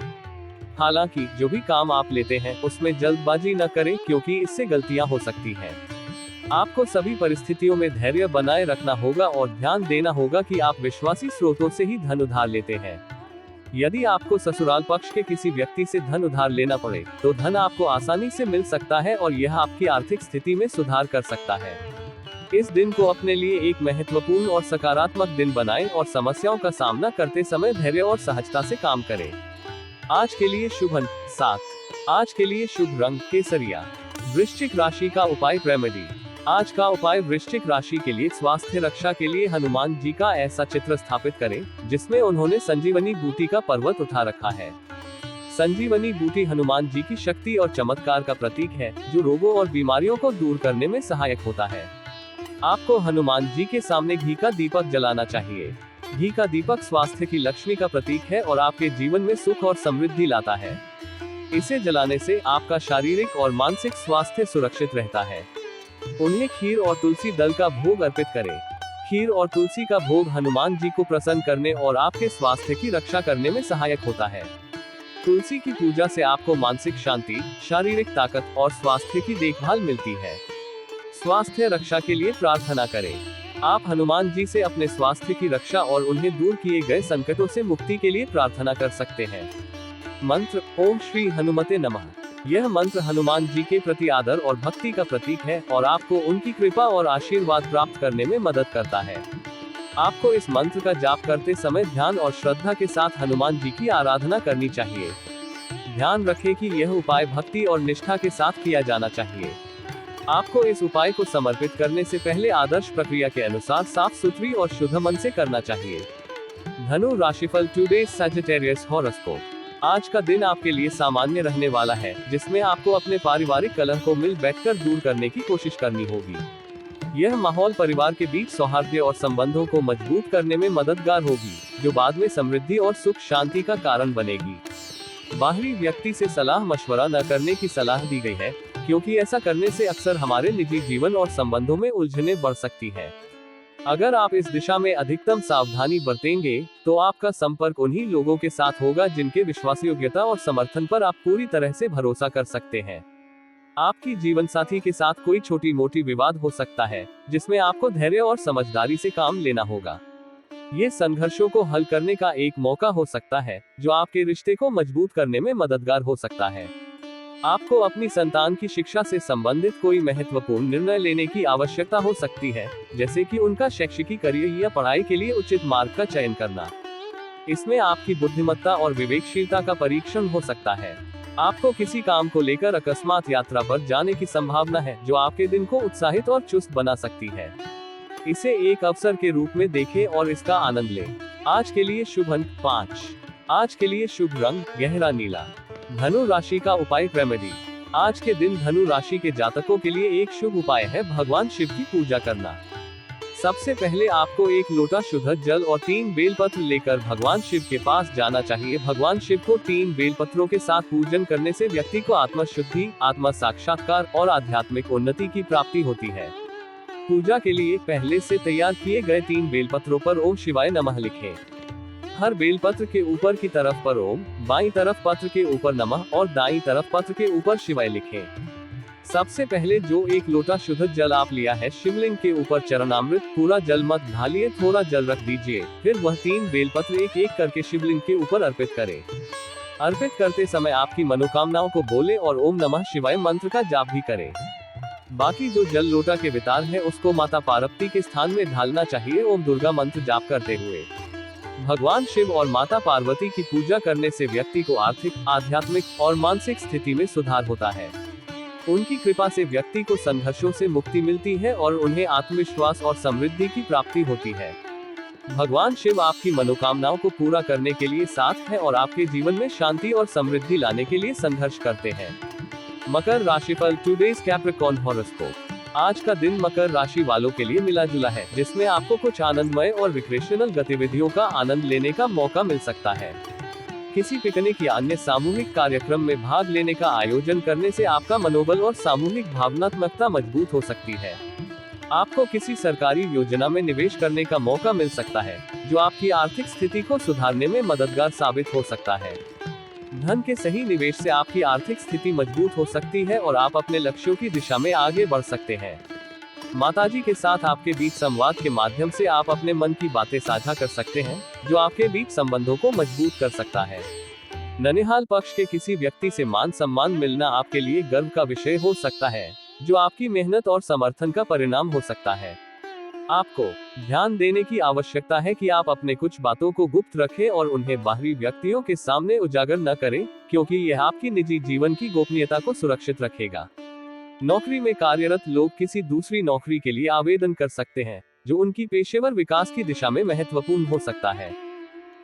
हालांकि जो भी काम आप लेते हैं उसमें जल्दबाजी न करें क्योंकि इससे गलतियां हो सकती हैं। आपको सभी परिस्थितियों में धैर्य बनाए रखना होगा और ध्यान देना होगा कि आप विश्वासी स्रोतों से ही धन उधार लेते हैं। यदि आपको ससुराल पक्ष के किसी व्यक्ति से धन उधार लेना पड़े, तो धन आपको आसानी से मिल सकता है और यह आपकी आर्थिक स्थिति में सुधार कर सकता है। इस दिन को अपने लिए एक महत्वपूर्ण और सकारात्मक दिन बनाएं और समस्याओं का सामना करते समय धैर्य और सहजता से काम करें। आज के लिए शुभ अंक 7। आज के लिए शुभ रंग केसरिया। वृश्चिक राशि का उपाय रेमेडी। आज का उपाय वृश्चिक राशि के लिए स्वास्थ्य रक्षा के लिए हनुमान जी का ऐसा चित्र स्थापित करें जिसमें उन्होंने संजीवनी बूटी का पर्वत उठा रखा है। संजीवनी बूटी हनुमान जी की शक्ति और चमत्कार का प्रतीक है, जो रोगों और बीमारियों को दूर करने में सहायक होता है। आपको हनुमान जी के सामने घी का दीपक जलाना चाहिए। घी का दीपक स्वास्थ्य की लक्ष्मी का प्रतीक है और आपके जीवन में सुख और समृद्धि लाता है। इसे जलाने से आपका शारीरिक और मानसिक स्वास्थ्य सुरक्षित रहता है। उन्हें खीर और तुलसी दल का भोग अर्पित करें। खीर और तुलसी का भोग हनुमान जी को प्रसन्न करने और आपके स्वास्थ्य की रक्षा करने में सहायक होता है। तुलसी की पूजा से आपको मानसिक शांति, शारीरिक ताकत और स्वास्थ्य की देखभाल मिलती है। स्वास्थ्य रक्षा के लिए प्रार्थना करें। आप हनुमान जी से अपने स्वास्थ्य की रक्षा और उन्हें दूर किए गए संकटों से मुक्ति के लिए प्रार्थना कर सकते हैं। मंत्र ओम श्री हनुमते नमः। यह मंत्र हनुमान जी के प्रति आदर और भक्ति का प्रतीक है और आपको उनकी कृपा और आशीर्वाद प्राप्त करने में मदद करता है। आपको इस मंत्र का जाप करते समय ध्यान और श्रद्धा के साथ हनुमान जी की आराधना करनी चाहिए। ध्यान रखें कि यह उपाय भक्ति और निष्ठा के साथ किया जाना चाहिए। आपको इस उपाय को समर्पित करने से पहले आदर्श प्रक्रिया के अनुसार साफ सुथरी और शुद्ध मन से करना चाहिए। धनु राशिफल टुडेज सजिटेरियस हॉरोस्कोप। आज का दिन आपके लिए सामान्य रहने वाला है, जिसमें आपको अपने पारिवारिक कलह को मिल बैठकर दूर करने की कोशिश करनी होगी। यह माहौल परिवार के बीच सौहार्द और संबंधों को मजबूत करने में मददगार होगी, जो बाद में समृद्धि और सुख शांति का कारण बनेगी। बाहरी व्यक्ति से सलाह मशवरा न करने की सलाह दी गई है, क्योंकि ऐसा करने से अक्सर हमारे निजी जीवन और संबंधों में उलझनें बढ़ सकती हैं। अगर आप इस दिशा में अधिकतम सावधानी बरतेंगे, तो आपका संपर्क उन्हीं लोगों के साथ होगा जिनके विश्वासयोग्यता और समर्थन पर आप पूरी तरह से भरोसा कर सकते हैं। आपकी जीवन साथी के साथ कोई छोटी मोटी विवाद हो सकता है, जिसमें आपको धैर्य और समझदारी से काम लेना होगा। ये संघर्षों को हल करने का एक मौका हो सकता है, जो आपके रिश्ते को मजबूत करने में मददगार हो सकता है। आपको अपनी संतान की शिक्षा से संबंधित कोई महत्वपूर्ण निर्णय लेने की आवश्यकता हो सकती है, जैसे कि उनका शैक्षिक करियर या पढ़ाई के लिए उचित मार्ग का चयन करना। इसमें आपकी बुद्धिमत्ता और विवेकशीलता का परीक्षण हो सकता है। आपको किसी काम को लेकर अकस्मात यात्रा पर जाने की संभावना है, जो आपके दिन को उत्साहित और चुस्त बना सकती है। इसे एक अवसर के रूप में देखें और इसका आनंद लें। आज के लिए शुभ अंक 5। आज के लिए शुभ रंग गहरा नीला। धनु राशि का उपाय रेमेडी। आज के दिन धनु राशि के जातकों के लिए एक शुभ उपाय है भगवान शिव की पूजा करना। सबसे पहले आपको एक लोटा शुद्ध जल और 3 बेलपत्र लेकर भगवान शिव के पास जाना चाहिए। भगवान शिव को 3 बेलपत्रों के साथ पूजन करने से व्यक्ति को आत्मशुद्धि, आत्म साक्षात्कार और आध्यात्मिक उन्नति की प्राप्ति होती है। पूजा के लिए पहले से तैयार किए गए 3 बेलपत्रों पर ओम शिवाय नमः लिखें। हर बेलपत्र के ऊपर की तरफ पर ओम, बाईं तरफ पत्र के ऊपर नमः और दाईं तरफ पत्र के ऊपर शिवाय लिखें। सबसे पहले जो एक लोटा शुद्ध जल आप लिया है, शिवलिंग के ऊपर चरणामृत पूरा जल मत ढालिए, थोड़ा जल रख दीजिए। फिर वह 3 बेलपत्र एक एक करके शिवलिंग के ऊपर अर्पित करें। अर्पित करते समय आपकी मनोकामनाओं को बोले और ओम नमः शिवाय मंत्र का जाप भी करें। बाकी जो जल लोटा के वितार है, उसको माता पार्वती के स्थान में ढालना चाहिए, ओम दुर्गा मंत्र जाप करते हुए। भगवान शिव और माता पार्वती की पूजा करने से व्यक्ति को आर्थिक, आध्यात्मिक और मानसिक स्थिति में सुधार होता है। उनकी कृपा से व्यक्ति को संघर्षों से मुक्ति मिलती है और उन्हें आत्मविश्वास और समृद्धि की प्राप्ति होती है। भगवान शिव आपकी मनोकामनाओं को पूरा करने के लिए साथ हैं और आपके जीवन में शांति और समृद्धि लाने के लिए संघर्ष करते हैं। मकर राशिफल टुडेज कैप्रिकॉर्न हॉरोस्कोप। आज का दिन मकर राशि वालों के लिए मिला जुला है, जिसमें आपको कुछ आनंदमय और रिक्रिएशनल गतिविधियों का आनंद लेने का मौका मिल सकता है। किसी पिकनिक या अन्य सामूहिक कार्यक्रम में भाग लेने का आयोजन करने से आपका मनोबल और सामूहिक भावनात्मकता मजबूत हो सकती है। आपको किसी सरकारी योजना में निवेश करने का मौका मिल सकता है, जो आपकी आर्थिक स्थिति को सुधारने में मददगार साबित हो सकता है। धन के सही निवेश से आपकी आर्थिक स्थिति मजबूत हो सकती है और आप अपने लक्ष्यों की दिशा में आगे बढ़ सकते हैं। माताजी के साथ आपके बीच संवाद के माध्यम से आप अपने मन की बातें साझा कर सकते हैं, जो आपके बीच संबंधों को मजबूत कर सकता है। ननिहाल पक्ष के किसी व्यक्ति से मान सम्मान मिलना आपके लिए गर्व का विषय हो सकता है, जो आपकी मेहनत और समर्थन का परिणाम हो सकता है। आपको ध्यान देने की आवश्यकता है कि आप अपने कुछ बातों को गुप्त रखें और उन्हें बाहरी व्यक्तियों के सामने उजागर न करें, क्योंकि यह आपकी निजी जीवन की गोपनीयता को सुरक्षित रखेगा। नौकरी में कार्यरत लोग किसी दूसरी नौकरी के लिए आवेदन कर सकते हैं, जो उनकी पेशेवर विकास की दिशा में महत्वपूर्ण हो सकता है।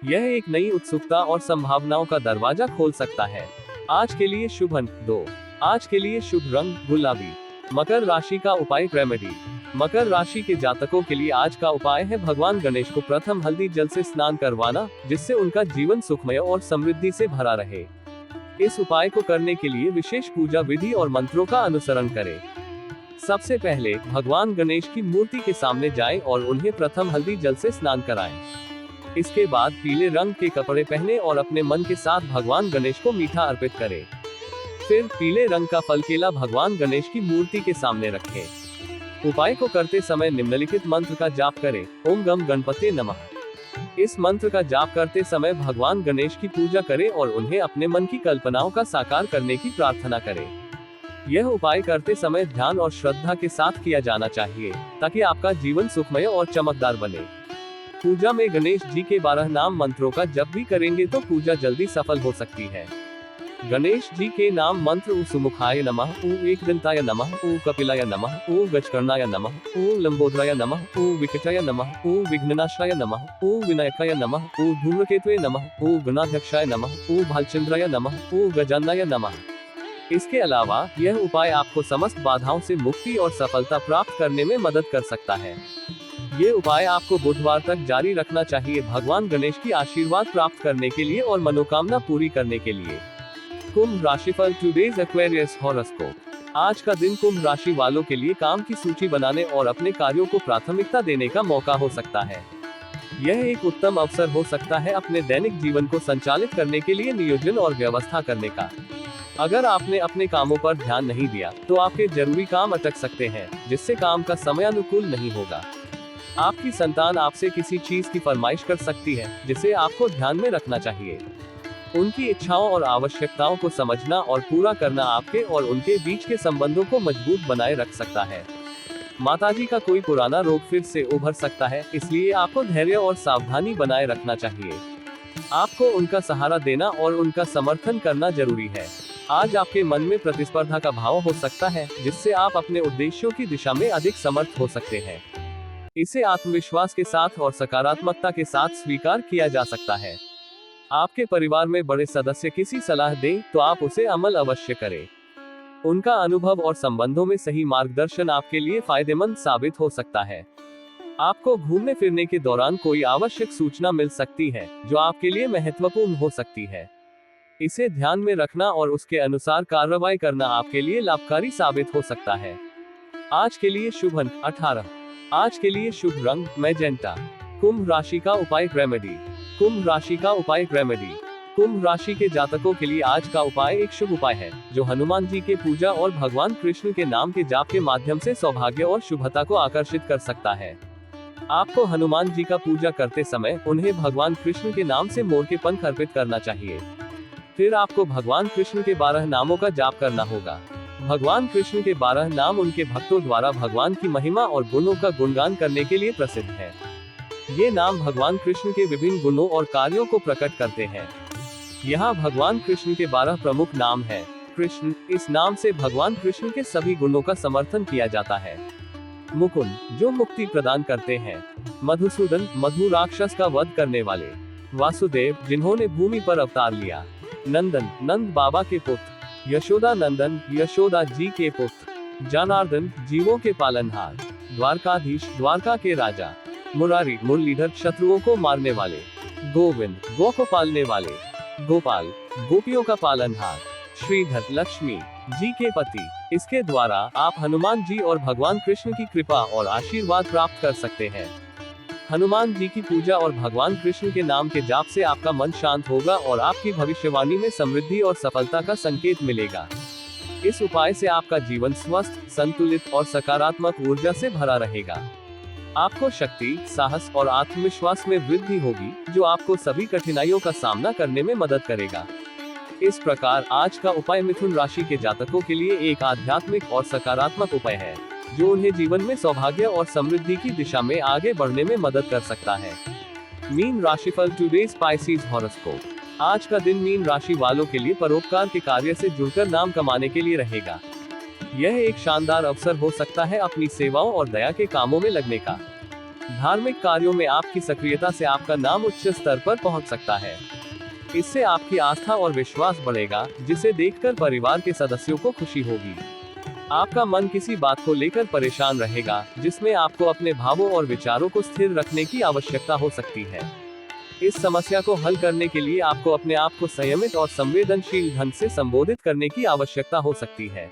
यह एक नई उत्सुकता और संभावनाओं का दरवाजा खोल सकता है। आज के लिए शुभ अंक 2। आज के लिए शुभ रंग गुलाबी। मकर राशि का उपाय रेमेडी। मकर राशि के जातकों के लिए आज का उपाय है भगवान गणेश को प्रथम हल्दी जल से स्नान करवाना, जिससे उनका जीवन सुखमय और समृद्धि से भरा रहे। इस उपाय को करने के लिए विशेष पूजा विधि और मंत्रों का अनुसरण करें। सबसे पहले भगवान गणेश की मूर्ति के सामने जाएं और उन्हें प्रथम हल्दी जल से स्नान कराएं। इसके बाद पीले रंग के कपड़े पहने और अपने मन के साथ भगवान गणेश को मीठा अर्पित करें। फिर पीले रंग का फल केला भगवान गणेश की मूर्ति के सामने रखें। उपाय को करते समय निम्नलिखित मंत्र का जाप करें। ओम गम गणपते नमः। इस मंत्र का जाप करते समय भगवान गणेश की पूजा करें और उन्हें अपने मन की कल्पनाओं का साकार करने की प्रार्थना करें। यह उपाय करते समय ध्यान और श्रद्धा के साथ किया जाना चाहिए, ताकि आपका जीवन सुखमय और चमकदार बने। पूजा में गणेश जी के 12 नाम मंत्रों का जप भी करेंगे तो पूजा जल्दी सफल हो सकती है। गणेश जी के नाम मंत्र ऊ सुमुखाय नमः, ऊ एकदंताय नमः, ऊ कपिलाय नमः, ऊ गजकर्णाय नमः, ऊ लंबोदराय नमः, ऊ विकटाय नमः, ऊ विघ्ननाशाय नमः, ऊ विनायकाय नमः, ऊ धूम्रकेतुवे नमः, ऊ गणाध्यक्षाय नमः, ऊ भालचंद्राय नमः, ऊ गजाननाय नमः। इसके अलावा यह उपाय आपको समस्त बाधाओं से मुक्ति और सफलता प्राप्त करने में मदद कर सकता है। ये उपाय आपको बुधवार तक जारी रखना चाहिए भगवान गणेश की आशीर्वाद प्राप्त करने के लिए और मनोकामना पूरी करने के लिए। कुंभ राशिफल टुडेज एक्वेरियस हॉरोस्कोप। आज का दिन कुंभ राशि वालों के लिए काम की सूची बनाने और अपने कार्यों को प्राथमिकता देने का मौका हो सकता है। यह एक उत्तम अवसर हो सकता है अपने दैनिक जीवन को संचालित करने के लिए नियोजन और व्यवस्था करने का। अगर आपने अपने कामों पर ध्यान नहीं दिया तो आपके जरूरी काम अटक सकते हैं, जिससे काम का समय अनुकूल नहीं होगा। आपकी संतान आपसे किसी चीज की फरमाइश कर सकती है, जिसे आपको ध्यान में रखना चाहिए। उनकी इच्छाओं और आवश्यकताओं को समझना और पूरा करना आपके और उनके बीच के संबंधों को मजबूत बनाए रख सकता है। माताजी का कोई पुराना रोग फिर से उभर सकता है, इसलिए आपको धैर्य और सावधानी बनाए रखना चाहिए। आपको उनका सहारा देना और उनका समर्थन करना जरूरी है। आज आपके मन में प्रतिस्पर्धा का भाव हो सकता है, जिससे आप अपने उद्देश्यों की दिशा में अधिक समर्थ हो सकते हैं। इसे आत्मविश्वास के साथ और सकारात्मकता के साथ स्वीकार किया जा सकता है। आपके परिवार में बड़े सदस्य किसी सलाह दें तो आप उसे अमल अवश्य करें। उनका अनुभव और संबंधों में सही मार्गदर्शन आपके लिए फायदेमंद साबित हो सकता है। आपको घूमने फिरने के दौरान कोई आवश्यक सूचना मिल सकती है, जो आपके लिए महत्वपूर्ण हो सकती है। इसे ध्यान में रखना और उसके अनुसार कार्रवाई करना आपके लिए लाभकारी साबित हो सकता है। आज के लिए शुभ अंक 18। आज के लिए शुभ रंग मैजेंटा। कुंभ राशि का उपाय रेमेडी। कुंभ राशि का उपाय रेमेडी। कुंभ राशि के जातकों के लिए आज का उपाय एक शुभ उपाय है, जो हनुमान जी के पूजा और भगवान कृष्ण के नाम के जाप के माध्यम से सौभाग्य और शुभता को आकर्षित कर सकता है। आपको हनुमान जी का पूजा करते समय उन्हें भगवान कृष्ण के नाम से मोर के पंख अर्पित करना चाहिए। फिर आपको भगवान कृष्ण के 12 नामों का जाप करना होगा। भगवान कृष्ण के 12 नाम उनके भक्तों द्वारा भगवान की महिमा और गुणों का गुणगान करने के लिए प्रसिद्ध है। ये नाम भगवान कृष्ण के विभिन्न गुणों और कार्यों को प्रकट करते हैं। यहाँ भगवान कृष्ण के 12 प्रमुख नाम हैं। कृष्ण, इस नाम से भगवान कृष्ण के सभी गुणों का समर्थन किया जाता है। मुकुंद, जो मुक्ति प्रदान करते हैं। मधुसूदन, मधु राक्षस का वध करने वाले। वासुदेव, जिन्होंने भूमि पर अवतार लिया। नंदन, नंद बाबा के पुत्र। यशोदा नंदन, यशोदा जी के पुत्र। जनार्दन, जीवों के पालनहार। द्वारकाधीश, द्वारका के राजा। मुरारी, मुरलीधर, शत्रुओं को मारने वाले। गोविंद, गौ को पालने वाले। गोपाल, गोपियों का पालनहार। श्रीधर, लक्ष्मी जी के पति। इसके द्वारा आप हनुमान जी और भगवान कृष्ण की कृपा और आशीर्वाद प्राप्त कर सकते हैं। हनुमान जी की पूजा और भगवान कृष्ण के नाम के जाप से आपका मन शांत होगा और आपकी भविष्यवाणी में समृद्धि और सफलता का संकेत मिलेगा। इस उपाय से आपका जीवन स्वस्थ, संतुलित और सकारात्मक ऊर्जा से भरा रहेगा। आपको शक्ति, साहस और आत्मविश्वास में वृद्धि होगी, जो आपको सभी कठिनाइयों का सामना करने में मदद करेगा। इस प्रकार आज का उपाय मिथुन राशि के जातकों के लिए एक आध्यात्मिक और सकारात्मक उपाय है, जो उन्हें जीवन में सौभाग्य और समृद्धि की दिशा में आगे बढ़ने में मदद कर सकता है। मीन राशिफल टुडेज पाइसेस हॉरोस्कोप। आज का दिन मीन राशि वालों के लिए परोपकार के कार्य से जुड़कर नाम कमाने के लिए रहेगा। यह एक शानदार अवसर हो सकता है अपनी सेवाओं और दया के कामों में लगने का। धार्मिक कार्यों में आपकी सक्रियता से आपका नाम उच्च स्तर पर पहुंच सकता है। इससे आपकी आस्था और विश्वास बढ़ेगा, जिसे देखकर परिवार के सदस्यों को खुशी होगी। आपका मन किसी बात को लेकर परेशान रहेगा, जिसमें आपको अपने भावों और विचारों को स्थिर रखने की आवश्यकता हो सकती है। इस समस्या को हल करने के लिए आपको अपने आप को संयमित और संवेदनशील ढंग से संबोधित करने की आवश्यकता हो सकती है।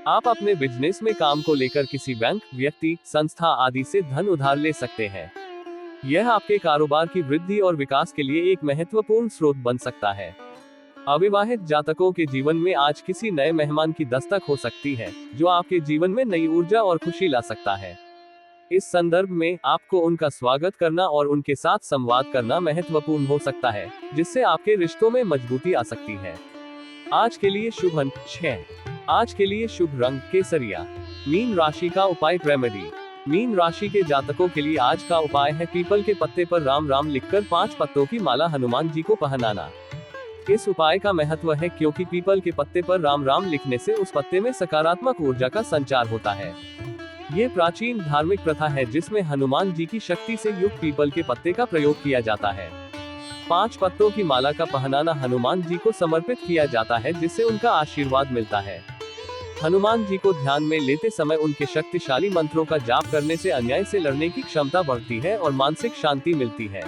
आप अपने बिजनेस में काम को लेकर किसी बैंक, व्यक्ति, संस्था आदि से धन उधार ले सकते हैं। यह आपके कारोबार की वृद्धि और विकास के लिए एक महत्वपूर्ण स्रोत बन सकता है। अविवाहित जातकों के जीवन में आज किसी नए मेहमान की दस्तक हो सकती है, जो आपके जीवन में नई ऊर्जा और खुशी ला सकता है। इस संदर्भ में आपको उनका स्वागत करना और उनके साथ संवाद करना महत्वपूर्ण हो सकता है, जिससे आपके रिश्तों में मजबूती आ सकती है। आज के लिए शुभ अंक 6। आज के लिए शुभ रंग केसरिया। मीन राशि का उपाय रेमेडी। मीन राशि के जातकों के लिए आज का उपाय है पीपल के पत्ते पर राम राम लिखकर 5 पत्तों की माला हनुमान जी को पहनाना। इस उपाय का महत्व है क्योंकि पीपल के पत्ते पर राम राम लिखने से उस पत्ते में सकारात्मक ऊर्जा का संचार होता है। ये प्राचीन धार्मिक प्रथा है जिसमें हनुमान जी की शक्ति से युक्त पीपल के पत्ते का प्रयोग किया जाता है। 5 पत्तों की माला का पहनाना हनुमान जी को समर्पित किया जाता है, जिससे उनका आशीर्वाद मिलता है। हनुमान जी को ध्यान में लेते समय उनके शक्तिशाली मंत्रों का जाप करने से अन्याय से लड़ने की क्षमता बढ़ती है और मानसिक शांति मिलती है।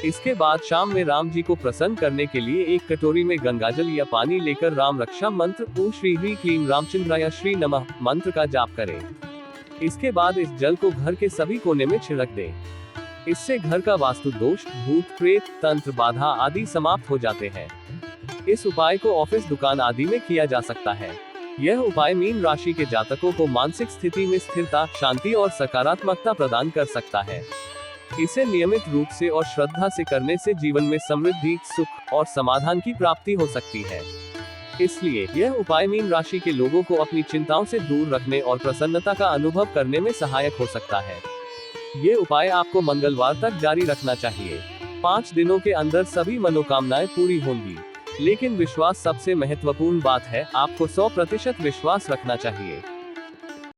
इसके बाद शाम में राम जी को प्रसन्न करने के लिए एक कटोरी में गंगाजल या पानी लेकर राम रक्षा मंत्र ओम श्री ह्री क्लीम रामचंद्राय श्री नमः मंत्र का जाप करें। इसके बाद इस जल को घर के सभी कोने में छिड़क दें। इससे घर का वास्तु दोष, भूत प्रेत, तंत्र बाधा आदि समाप्त हो जाते हैं। इस उपाय को ऑफिस, दुकान आदि में किया जा सकता है। यह उपाय मीन राशि के जातकों को मानसिक स्थिति में स्थिरता, शांति और सकारात्मकता प्रदान कर सकता है। इसे नियमित रूप से और श्रद्धा से करने से जीवन में समृद्धि, सुख और समाधान की प्राप्ति हो सकती है। इसलिए यह उपाय मीन राशि के लोगों को अपनी चिंताओं से दूर रखने और प्रसन्नता का अनुभव करने में सहायक हो सकता है। ये उपाय आपको मंगलवार तक जारी रखना चाहिए। 5 दिनों के अंदर सभी मनोकामनाएं पूरी होंगी। लेकिन विश्वास सबसे महत्वपूर्ण बात है, आपको 100% विश्वास रखना चाहिए।